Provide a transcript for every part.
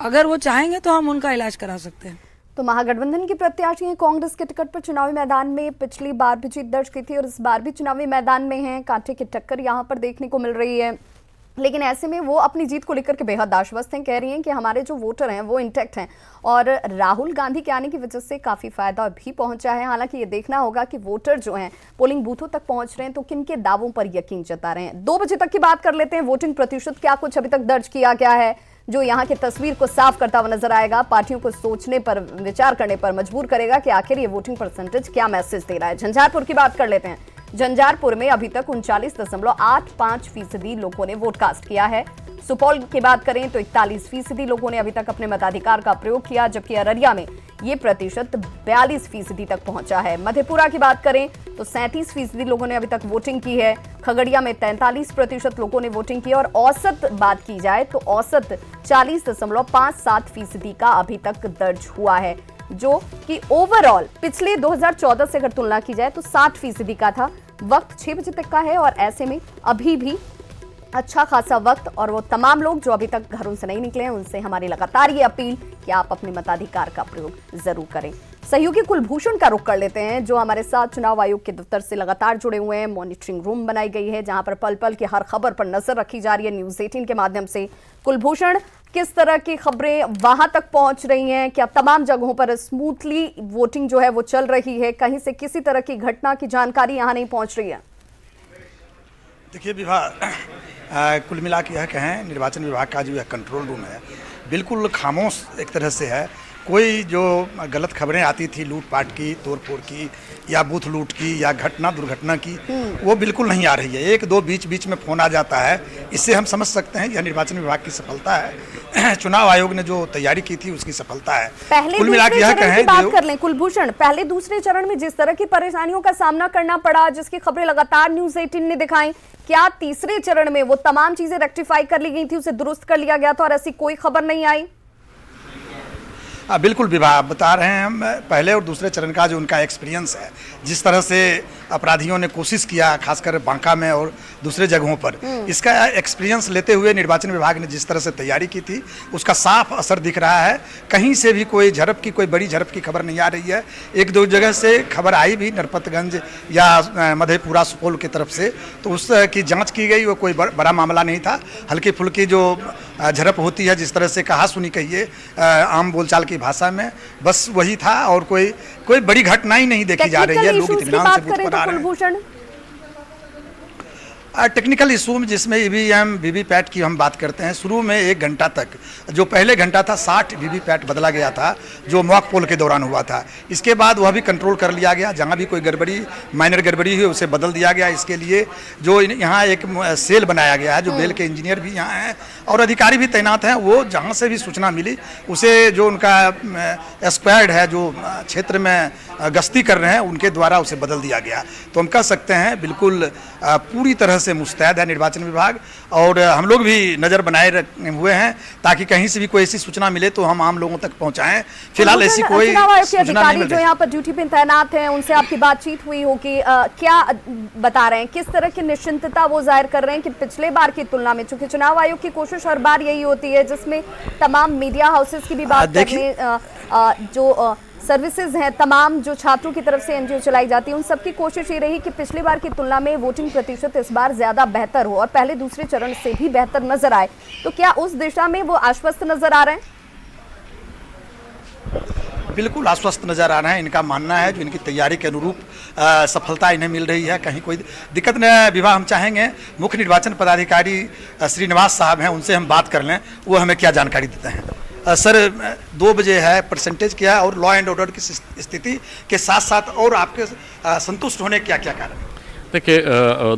अगर वो चाहेंगे तो हम उनका इलाज करा सकते हैं। तो महागठबंधन के प्रत्याशी हैं, कांग्रेस के टिकट पर चुनावी मैदान में पिछली बार भी जीत दर्ज की थी और इस बार भी चुनावी मैदान में हैं। कांटे की टक्कर यहां पर देखने को मिल रही है, लेकिन ऐसे में वो अपनी जीत को लेकर के बेहद आश्वस्त हैं। कह रही हैं कि हमारे जो वोटर हैं वो इंटैक्ट हैं और राहुल गांधी के आने की वजह से काफ़ी फायदा भी पहुंचा है। हालांकि ये देखना होगा कि वोटर जो हैं पोलिंग बूथों तक पहुंच रहे हैं तो किन के दावों पर यकीन जता रहे हैं। 2 बजे तक की बात कर लेते हैं। वोटिंग प्रतिशत क्या कुछ अभी तक दर्ज किया गया है जो यहाँ की तस्वीर को साफ करता हुआ नजर आएगा, पार्टियों को सोचने पर, विचार करने पर मजबूर करेगा कि आखिर ये वोटिंग परसेंटेज क्या मैसेज दे रहा है। झंझारपुर की बात कर लेते हैं। झंझारपुर में अभी तक 39.85% लोगों ने वोट कास्ट किया है। सुपौल की बात करें तो 41% लोगों ने अभी तक अपने मताधिकार का प्रयोग किया, जबकि अररिया में ये प्रतिशत 42% तक पहुंचा है। मधेपुरा की बात करें तो 37% लोगों ने अभी तक वोटिंग की है। खगड़िया में 43% लोगों ने वोटिंग की और औसत बात की जाए तो औसत 40.57% का अभी तक दर्ज हुआ है, जो कि ओवरऑल पिछले 2014 से अगर तुलना की जाए तो 60% का था। वक्त 6 बजे तक का है और ऐसे में अभी भी अच्छा खासा वक्त, और वो तमाम लोग जो अभी तक घरों से नहीं निकले हैं उनसे हमारी लगातार ये अपील कि आप अपने मताधिकार का प्रयोग जरूर करें। सहयोगी कुलभूषण का रुख कर लेते हैं जो हमारे साथ चुनाव आयोग के दफ्तर से लगातार जुड़े हुए हैं। मॉनिटरिंग रूम बनाई गई है जहां पर पल पल की हर खबर पर नजर रखी जा रही है न्यूज़ 18 के माध्यम से। कुलभूषण, किस तरह की खबरें वहां तक पहुंच रही हैं? क्या तमाम जगहों पर स्मूथली वोटिंग जो है वो चल रही है? कहीं से किसी तरह की घटना की जानकारी यहां नहीं पहुंच रही है? देखिए कुल मिला के यह कहें, निर्वाचन विभाग का जो यह कंट्रोल रूम है बिल्कुल खामोश एक तरह से है। कोई जो गलत खबरें आती थी लूटपाट की, तोड़फोड़ की या बूथ लूट की या घटना दुर्घटना की, वो बिल्कुल नहीं आ रही है। 1-2 बीच में फोन आ जाता है। इससे हम समझ सकते हैं यह निर्वाचन विभाग की सफलता है। चुनाव आयोग ने जो तैयारी की थी उसकी सफलता है। कुल मिला के यह कहें, बात कर लें कुलभूषण, पहले दूसरे चरण में जिस तरह की परेशानियों का सामना करना पड़ा, जिसकी खबरें लगातार न्यूज़ 18 ने दिखाई, क्या तीसरे चरण में वो तमाम चीजें रेक्टिफाई कर ली गई थी, उसे दुरुस्त कर लिया गया था और ऐसी कोई खबर नहीं आई? बिल्कुल विभाग बता रहे हैं। हम पहले और दूसरे चरण का जो उनका एक्सपीरियंस है, जिस तरह से अपराधियों ने कोशिश किया खासकर बांका में और दूसरे जगहों पर, इसका एक्सपीरियंस लेते हुए निर्वाचन विभाग ने जिस तरह से तैयारी की थी उसका साफ असर दिख रहा है। कहीं से भी कोई झड़प की, कोई बड़ी झड़प की खबर नहीं आ रही है। 1-2 जगह से खबर आई भी, नरपतगंज या मधेपुरा सुपौल की तरफ से, तो उस की जाँच की गई। वो कोई बड़ा मामला नहीं था। हल्की फुल्की जो झड़प होती है, जिस तरह से कहा सुनी कहिए आम बोलचाल की भाषा में, बस वही था और कोई बड़ी घटना ही नहीं देखी जा रही है। लोग इत्मीनान से बूथ पर आ रहे हैं। टेक्निकल इशू में जिसमें ईवीएम वीवीपैट की हम बात करते हैं, शुरू में 1 घंटा तक, जो पहले घंटा था 60 वीवीपैट बदला गया था जो मॉक पोल के दौरान हुआ था। इसके बाद वह भी कंट्रोल कर लिया गया। जहां भी कोई गड़बड़ी, माइनर गड़बड़ी हुई उसे बदल दिया गया। इसके लिए जो यहाँ एक सेल बनाया गया है, जो बेल के इंजीनियर भी यहाँ हैं और अधिकारी भी तैनात हैं, वो जहाँ से भी सूचना मिली उसे, जो उनका स्क्वाड है जो क्षेत्र में गश्ती कर रहे हैं, उनके द्वारा उसे बदल दिया गया। तो हम कह सकते हैं बिल्कुल पूरी तरह से मुस्तैद है निर्वाचन विभाग, और हम लोग भी नज़र बनाए हुए हैं ताकि कहीं से भी कोई ऐसी सूचना मिले तो हम आम लोगों तक पहुंचाएं। फिलहाल ऐसी कोई सूचना नहीं मिल रही। जो यहाँ पर ड्यूटी पे तैनात हैं उनसे आपकी बातचीत हुई होगी, क्या बता रहे हैं, किस तरह की निश्चिंतता वो जाहिर कर रहे हैं कि पिछले बार की तुलना में, चूंकि चुनाव आयोग की कोशिश हर बार यही होती है जिसमें तमाम मीडिया हाउसेस की भी बात करने, जो सर्विसेज हैं, तमाम जो छात्रों की तरफ से एनजीओ चलाई जाती है, उन सबकी कोशिश ये रही कि पिछली बार की तुलना में वोटिंग प्रतिशत इस बार ज्यादा बेहतर हो और पहले दूसरे चरण से भी बेहतर नजर आए। तो क्या उस दिशा में वो आश्वस्त नजर आ रहे हैं? बिल्कुल आश्वस्त नजर आ रहे हैं। इनका मानना है जो इनकी तैयारी के अनुरूप सफलता इन्हें मिल रही है, कहीं कोई दिक्कत नहीं। विवाह हम चाहेंगे मुख्य निर्वाचन पदाधिकारी श्रीनिवास साहब हैं, उनसे हम बात कर लें, वो हमें क्या जानकारी देते हैं। सर, 2 बजे है, परसेंटेज क्या है और लॉ एंड ऑर्डर की स्थिति के साथ साथ और आपके संतुष्ट होने क्या क्या कारण है? देखिए,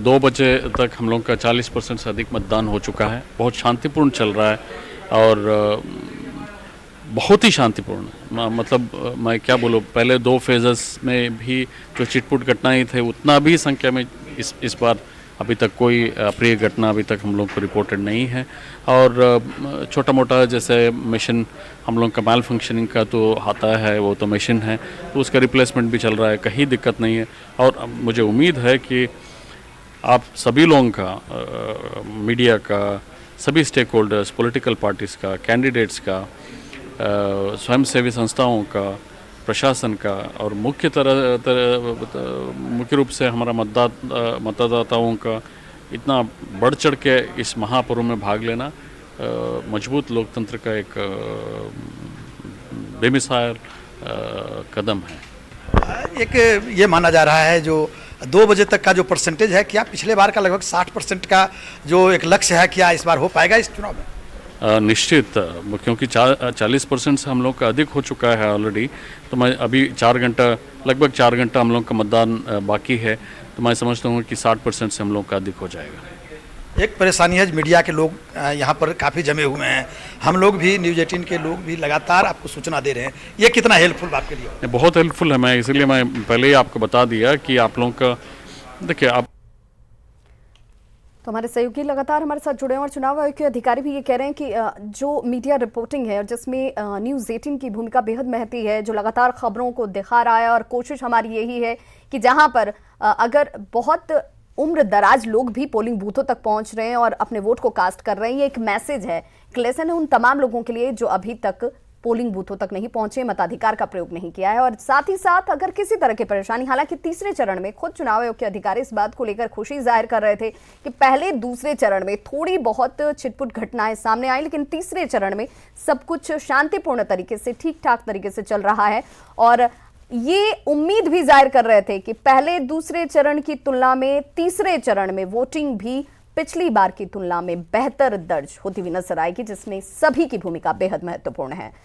2 बजे तक हम लोग का 40% से अधिक मतदान हो चुका है। बहुत शांतिपूर्ण चल रहा है और बहुत ही शांतिपूर्ण, मतलब मैं क्या बोलूँ, पहले 2 फेजेस में भी जो चिटपुट घटनाएं थे उतना भी संख्या में इस बार अभी तक कोई अप्रिय घटना अभी तक हम लोग को रिपोर्टेड नहीं है। और छोटा मोटा जैसे मशीन हम लोग का माल फंक्शनिंग का तो आता है, वो तो मशीन है, तो उसका रिप्लेसमेंट भी चल रहा है, कहीं दिक्कत नहीं है। और मुझे उम्मीद है कि आप सभी लोगों का, मीडिया का, सभी स्टेक होल्डर्स, पॉलिटिकल पार्टीज़ का, कैंडिडेट्स का, स्वयंसेवी संस्थाओं का, प्रशासन का और मुख्य रूप से हमारा मतदाताओं का इतना बढ़ चढ़ के इस महापर्व में भाग लेना मजबूत लोकतंत्र का एक बेमिसाल कदम है। एक ये माना जा रहा है जो 2 बजे तक का जो परसेंटेज है, क्या पिछले बार का लगभग 60% का जो एक लक्ष्य है, क्या इस बार हो पाएगा इस चुनाव में? निश्चित, क्योंकि 40% से हम लोग का अधिक हो चुका है ऑलरेडी। तो मैं अभी लगभग 4 घंटा हम लोग का मतदान बाकी है, तो मैं समझता हूँ कि 60% से हम लोग का अधिक हो जाएगा। एक परेशानी है, मीडिया के लोग यहाँ पर काफ़ी जमे हुए हैं, हम लोग भी न्यूज़ 18 के लोग भी लगातार आपको सूचना दे रहे हैं, ये कितना हेल्पफुल आपके लिए? बहुत हेल्पफुल है। मैं इसलिए मैं पहले ही आपको बता दिया कि आप लोगों का देखिए आप तो हमारे सहयोगी लगातार हमारे साथ जुड़े हैं और चुनाव आयोग के अधिकारी भी ये कह रहे हैं कि जो मीडिया रिपोर्टिंग है और जिसमें न्यूज़ 18 की भूमिका बेहद महती है, जो लगातार खबरों को दिखा रहा है, और कोशिश हमारी यही है कि जहां पर अगर बहुत उम्र दराज लोग भी पोलिंग बूथों तक पहुंच रहे हैं और अपने वोट को कास्ट कर रहे हैं, ये एक मैसेज है, एक लेसन है उन तमाम लोगों के लिए जो अभी तक पोलिंग बूथों तक नहीं पहुंचे, मताधिकार का प्रयोग नहीं किया है। और साथ ही साथ अगर किसी तरह की परेशानी, हालांकि तीसरे चरण में खुद चुनाव आयोग के अधिकारी इस बात को लेकर खुशी जाहिर कर रहे थे कि पहले दूसरे चरण में थोड़ी बहुत छिटपुट घटनाएं सामने आई, लेकिन तीसरे चरण में सब कुछ शांतिपूर्ण तरीके से, ठीक ठाक तरीके से चल रहा है। और ये उम्मीद भी जाहिर कर रहे थे कि पहले दूसरे चरण की तुलना में तीसरे चरण में वोटिंग भी पिछली बार की तुलना में बेहतर दर्ज होती हुई नजर आएगी, जिसमें सभी की भूमिका बेहद महत्वपूर्ण है।